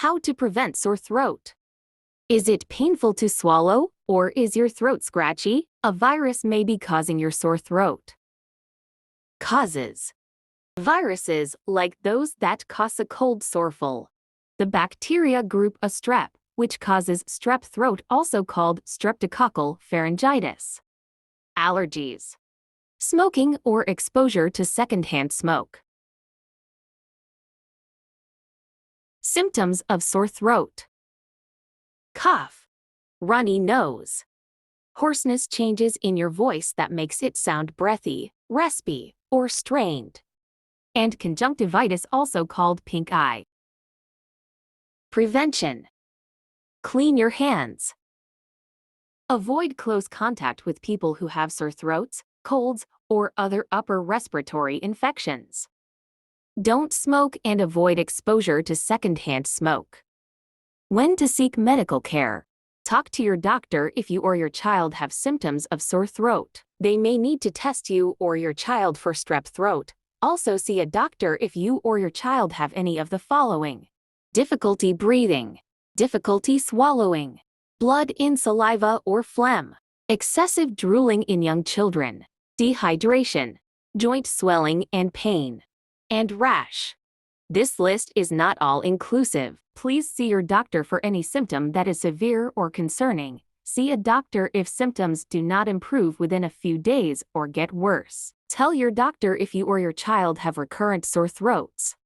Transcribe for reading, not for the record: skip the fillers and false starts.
How to prevent sore throat. Is it painful to swallow, or is your throat scratchy? A virus may be causing your sore throat. Causes. Viruses, like those that cause a cold soreful. The bacteria group a strep, which causes strep throat, also called streptococcal pharyngitis. Allergies. Smoking or exposure to secondhand smoke. Symptoms of sore throat. Cough. Runny nose. Hoarseness, changes in your voice that makes it sound breathy, raspy, or strained. And conjunctivitis, also called pink eye. Prevention. Clean your hands. Avoid close contact with people who have sore throats, colds, or other upper respiratory infections. Don't smoke and avoid exposure to secondhand smoke. When to seek medical care. Talk to your doctor if you or your child have symptoms of sore throat. They may need to test you or your child for strep throat. Also see a doctor if you or your child have any of the following: difficulty breathing, difficulty swallowing, blood in saliva or phlegm, excessive drooling in young children, dehydration, joint swelling and pain, and rash. This list is not all-inclusive. Please see your doctor for any symptom that is severe or concerning. See a doctor if symptoms do not improve within a few days or get worse. Tell your doctor if you or your child have recurrent sore throats.